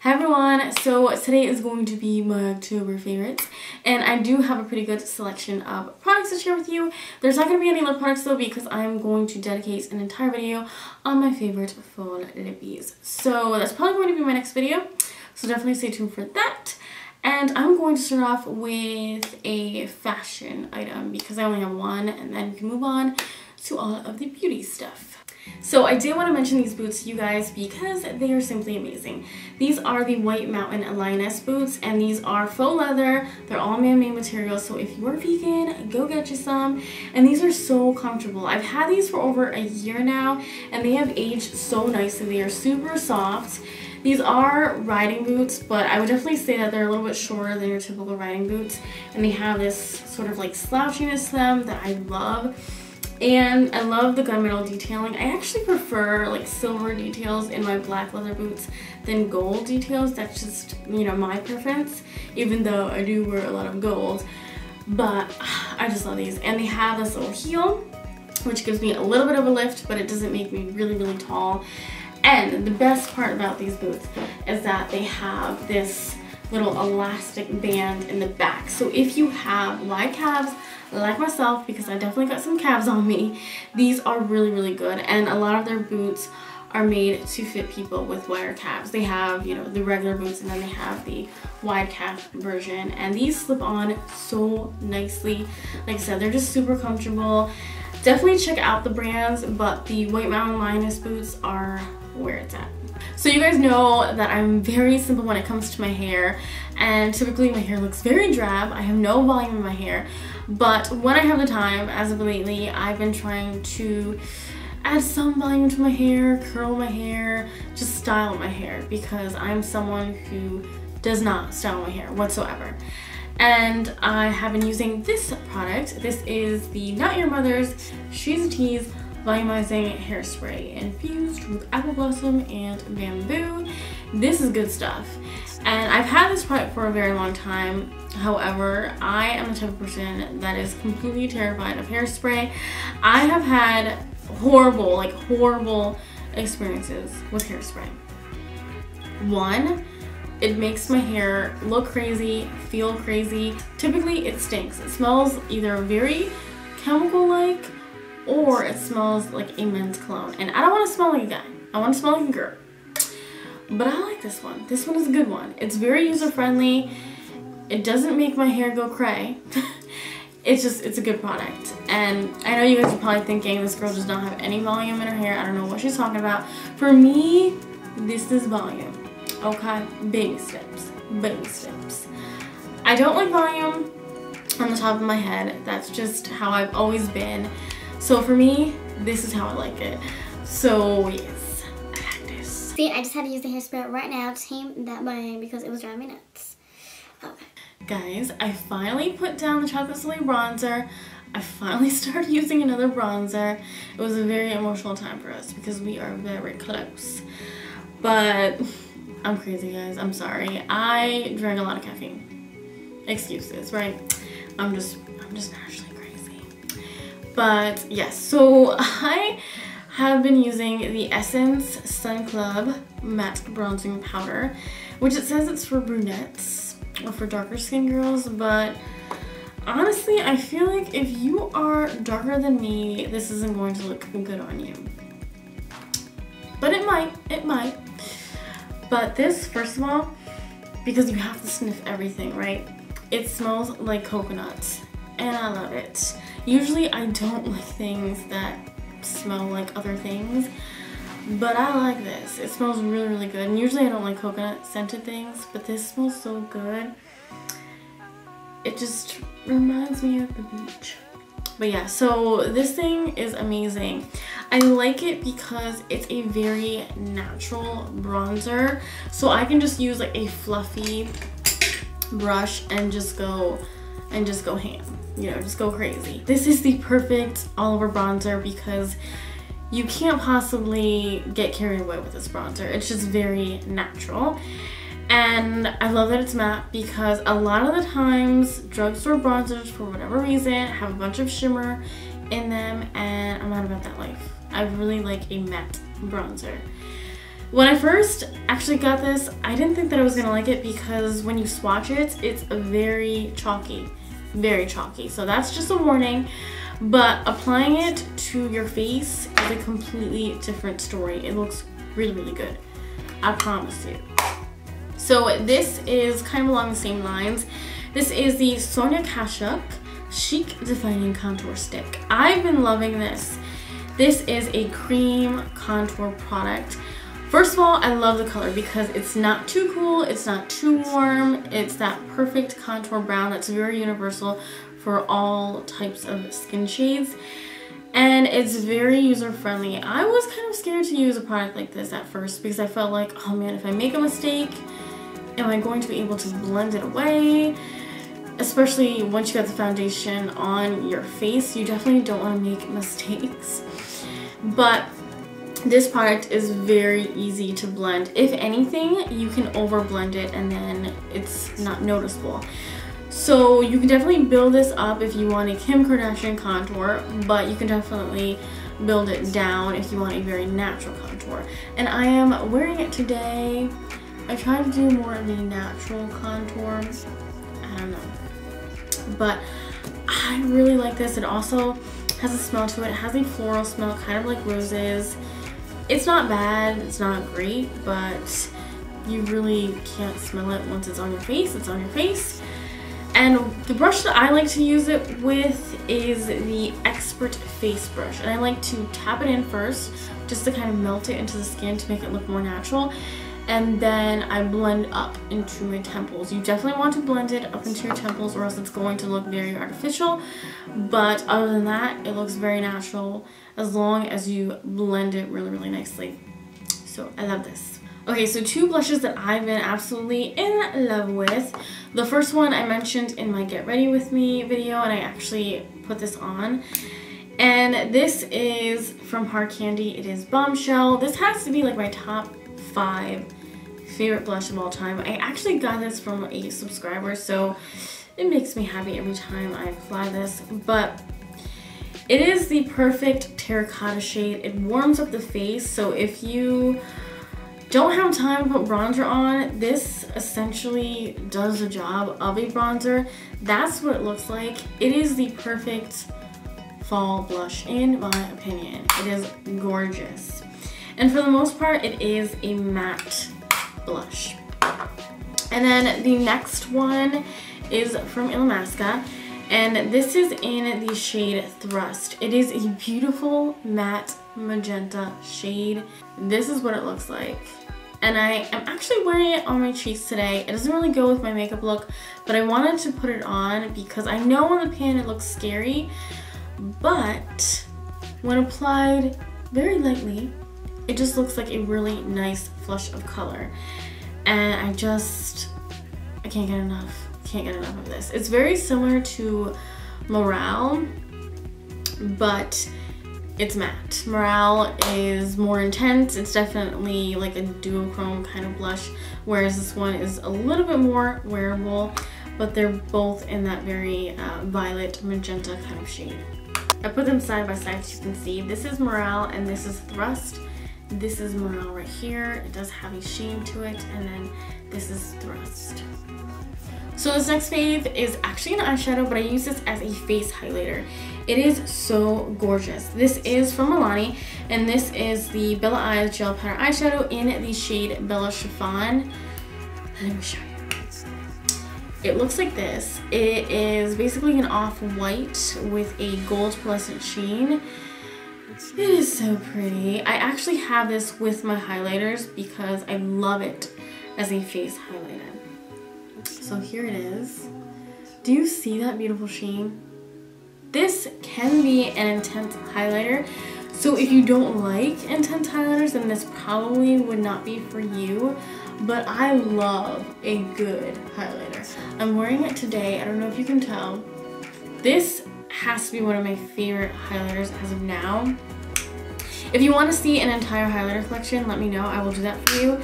Hi everyone, so today is going to be my October favorites, and I do have a pretty good selection of products to share with you. There's not going to be any lip products though because I'm going to dedicate an entire video on my favorite fall lippies. So that's probably going to be my next video, so definitely stay tuned for that. And I'm going to start off with a fashion item because I only have one, and then we can move on to all of the beauty stuff. So I did want to mention these boots to you guys because they are simply amazing. These are the White Mountain Lioness boots, and these are faux leather. They're all man-made materials, so if you are vegan, go get you some. And these are so comfortable. I've had these for over a year now, and they have aged so nicely. They are super soft. These are riding boots, but I would definitely say that they're a little bit shorter than your typical riding boots, and they have this sort of like slouchiness to them that I love. And I love the gunmetal detailing. I actually prefer like silver details in my black leather boots than gold details. That's just, you know, my preference, even though I do wear a lot of gold. But I just love these. And they have this little heel, which gives me a little bit of a lift, but it doesn't make me really, really tall. And the best part about these boots is that they have this little elastic band in the back. So if you have wide calves, like myself, because I definitely got some calves on me, these are really, really good. And a lot of their boots are made to fit people with wider calves. They have, you know, the regular boots, and then they have the wide calf version. And these slip on so nicely. Like I said, they're just super comfortable. Definitely check out the brands, but the White Mountain Lioness boots are where it's at. So you guys know that I'm very simple when it comes to my hair, and typically my hair looks very drab. I have no volume in my hair, but when I have the time, as of lately, I've been trying to add some volume to my hair, curl my hair, just style my hair, because I'm someone who does not style my hair whatsoever. And I have been using this product. This is the Not Your Mother's She's a Tease Volumizing Hairspray infused with apple blossom and bamboo. This is good stuff, and I've had this product for a very long time. However, I am the type of person that is completely terrified of hairspray. I have had horrible experiences with hairspray. One, it makes my hair look crazy, feel crazy. Typically it stinks. It smells either very chemical-like, or it smells like a men's cologne. And I don't want to smell like a guy. I want to smell like a girl. But I like this one. This one is a good one. It's very user-friendly. It doesn't make my hair go cray. It's a good product. And I know you guys are probably thinking this girl does not have any volume in her hair. I don't know what she's talking about. For me, this is volume. Okay? Baby steps. Baby steps. I don't like volume on the top of my head. That's just how I've always been. So for me, this is how I like it. So yes, I like this. See, I just had to use the hairspray right now to tame that bang because it was driving me nuts. Okay. Guys, I finally put down the Chocolate Soleil bronzer. I finally started using another bronzer. It was a very emotional time for us because we are very close. But I'm crazy, guys. I'm sorry. I drank a lot of caffeine. Excuses, right? I'm just naturally crazy. But yes, so I have been using the Essence Sun Club Matte Bronzing Powder, which it says it's for brunettes or for darker skin girls, but honestly, I feel like if you are darker than me, this isn't going to look good on you. But it might. But this, first of all, because you have to sniff everything, right? It smells like coconuts, and I love it. Usually I don't like things that smell like other things, but I like this. It smells really, really good. And usually I don't like coconut scented things, but this smells so good. It just reminds me of the beach. But yeah, so this thing is amazing. I like it because it's a very natural bronzer. So I can just use like a fluffy brush and just go ham. You know, just go crazy. This is the perfect all-over bronzer because you can't possibly get carried away with this bronzer. It's just very natural. And I love that it's matte because a lot of the times drugstore bronzers, for whatever reason, have a bunch of shimmer in them, and I'm not about that life. I really like a matte bronzer. When I first actually got this, I didn't think that I was gonna like it because when you swatch it, it's very chalky, very chalky. So that's just a warning, but applying it to your face is a completely different story. It looks really, really good. I promise you. So this is kind of along the same lines. This is the Sonia Kashuk Chic Defining Contour Stick. I've been loving this. This is a cream contour product. First of all, I love the color because it's not too cool, it's not too warm. It's that perfect contour brown that's very universal for all types of skin shades. And it's very user-friendly. I was kind of scared to use a product like this at first because I felt like, oh man, if I make a mistake, am I going to be able to blend it away? Especially once you got the foundation on your face, you definitely don't want to make mistakes. But this product is very easy to blend. If anything, you can over blend it and then it's not noticeable. So you can definitely build this up if you want a Kim Kardashian contour, but you can definitely build it down if you want a very natural contour. And I am wearing it today. I try to do more of a natural contour. I don't know. But I really like this. It also has a smell to it. It has a floral smell, kind of like roses. It's not bad, it's not great, but you really can't smell it once it's on your face. It's on your face. And the brush that I like to use it with is the Expert Face Brush. And I like to tap it in first, just to kind of melt it into the skin to make it look more natural. And then I blend up into my temples. You definitely want to blend it up into your temples or else it's going to look very artificial. But other than that, it looks very natural as long as you blend it really, really nicely. So I love this. Okay, so two blushes that I've been absolutely in love with. The first one I mentioned in my Get Ready With Me video, and I actually put this on. And this is from Hard Candy. It is Bombshell. This has to be like my top 5 favorite blush of all time. I actually got this from a subscriber, so it makes me happy every time I apply this. But it is the perfect terracotta shade. It warms up the face, so if you don't have time to put bronzer on, this essentially does the job of a bronzer. That's what it looks like. It is the perfect fall blush in my opinion. It is gorgeous. And for the most part, it is a matte blush. And then the next one is from Illamasqua, and this is in the shade Thrust. It is a beautiful matte magenta shade. This is what it looks like. And I am actually wearing it on my cheeks today. It doesn't really go with my makeup look, but I wanted to put it on because I know on the pan it looks scary, but when applied very lightly, it just looks like a really nice flush of color. And I can't get enough. Can't get enough of this. It's very similar to Morale, but it's matte. Morale is more intense. It's definitely like a duochrome kind of blush, whereas this one is a little bit more wearable, but they're both in that very violet magenta kind of shade. I put them side by side so you can see. This is Morale and this is Thrust. This is Morale right here. It does have a sheen to it, and then this is Thrust. So this next fave is actually an eyeshadow, but I use this as a face highlighter. It is so gorgeous. This is from Milani, and this is the Bella Eyes Gel Powder Eyeshadow in the shade Bella Chiffon. Let me show you. It looks like this. It is basically an off-white with a gold pearlescent sheen. It is so pretty. I actually have this with my highlighters because I love it as a face highlighter. So here it is. Do you see that beautiful sheen? This can be an intense highlighter. So if you don't like intense highlighters, then this probably would not be for you. But I love a good highlighter. I'm wearing it today. I don't know if you can tell. This has to be one of my favorite highlighters as of now. If you want to see an entire highlighter collection, let me know. I will do that for you.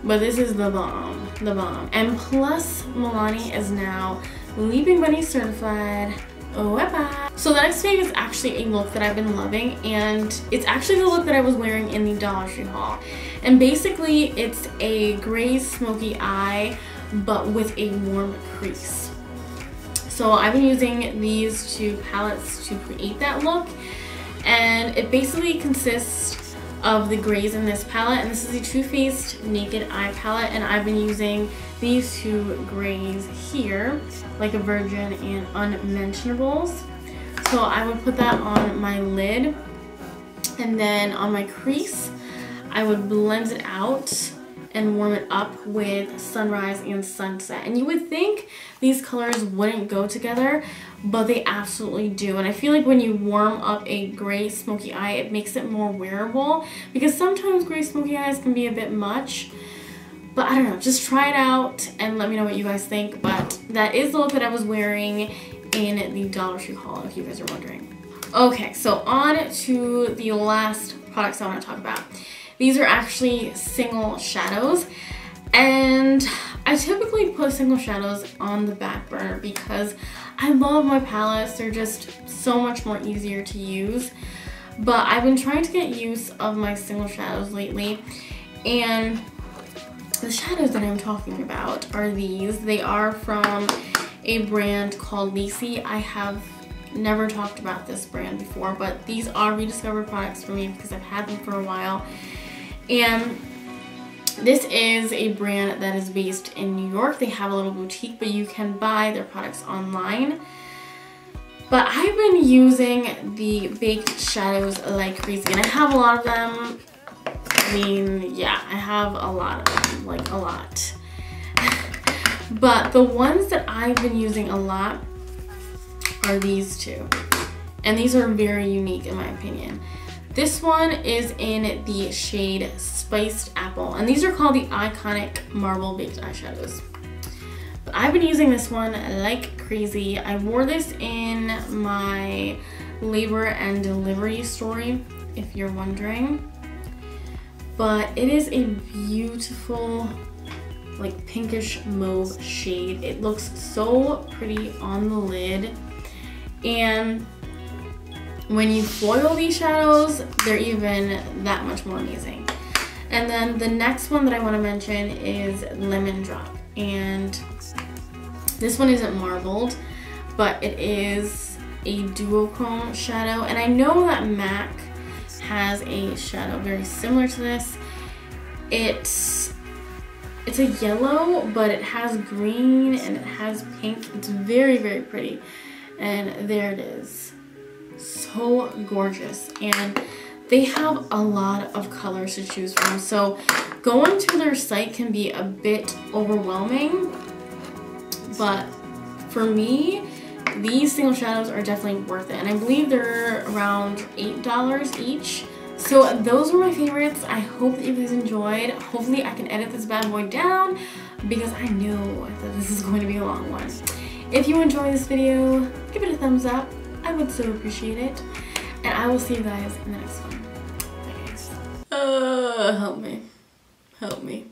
But this is the bomb, the bomb. And plus, Milani is now Leaping Bunny certified. So the next fave is actually a look that I've been loving, and it's actually the look that I was wearing in the Dollar Tree haul. And basically it's a gray smoky eye but with a warm crease. So I've been using these two palettes to create that look, and it basically consists of the grays in this palette, and this is the Too Faced Naked Eye palette, and I've been using these two grays here, Like a Virgin and Unmentionables. So I would put that on my lid, and then on my crease I would blend it out and warm it up with Sunrise and Sunset. And you would think these colors wouldn't go together, but they absolutely do. And I feel like when you warm up a gray smoky eye, it makes it more wearable, because sometimes gray smoky eyes can be a bit much. But I don't know, just try it out and let me know what you guys think. But that is the look that I was wearing in the Dollar Tree haul, if you guys are wondering. Okay, so on to the last products I want to talk about. These are actually single shadows, and I typically put single shadows on the back burner because I love my palettes. They're just so much more easier to use. But I've been trying to get use of my single shadows lately, and the shadows that I'm talking about are these. They are from a brand called Lisi. I have never talked about this brand before, but these are rediscovered products for me because I've had them for a while. And this is a brand that is based in New York. They have a little boutique, but you can buy their products online. But I've been using the baked shadows like crazy, and I have a lot of them. I mean, yeah, I have a lot of them, like a lot. But the ones that I've been using a lot are these two. And these are very unique in my opinion. This one is in the shade Spiced Apple, and these are called the Eyeconic Marble Baked Eyeshadows. But I've been using this one like crazy. I wore this in my labor and delivery story, if you're wondering. But it is a beautiful, like pinkish mauve shade. It looks so pretty on the lid, and when you foil these shadows, they're even that much more amazing. And then the next one that I want to mention is Lemon Drop, and this one isn't marbled, but it is a duochrome shadow. And I know that MAC has a shadow very similar to this. It's a yellow, but it has green and it has pink. It's very, very pretty. And there it is. So gorgeous. And they have a lot of colors to choose from, so going to their site can be a bit overwhelming, but for me these single shadows are definitely worth it, and I believe they're around $8 each. So those were my favorites. I hope that you guys enjoyed. Hopefully I can edit this bad boy down because I know that this is going to be a long one. If you enjoyed this video, give it a thumbs up. I would so appreciate it. And I will see you guys in the next one. Bye guys. Help me. Help me.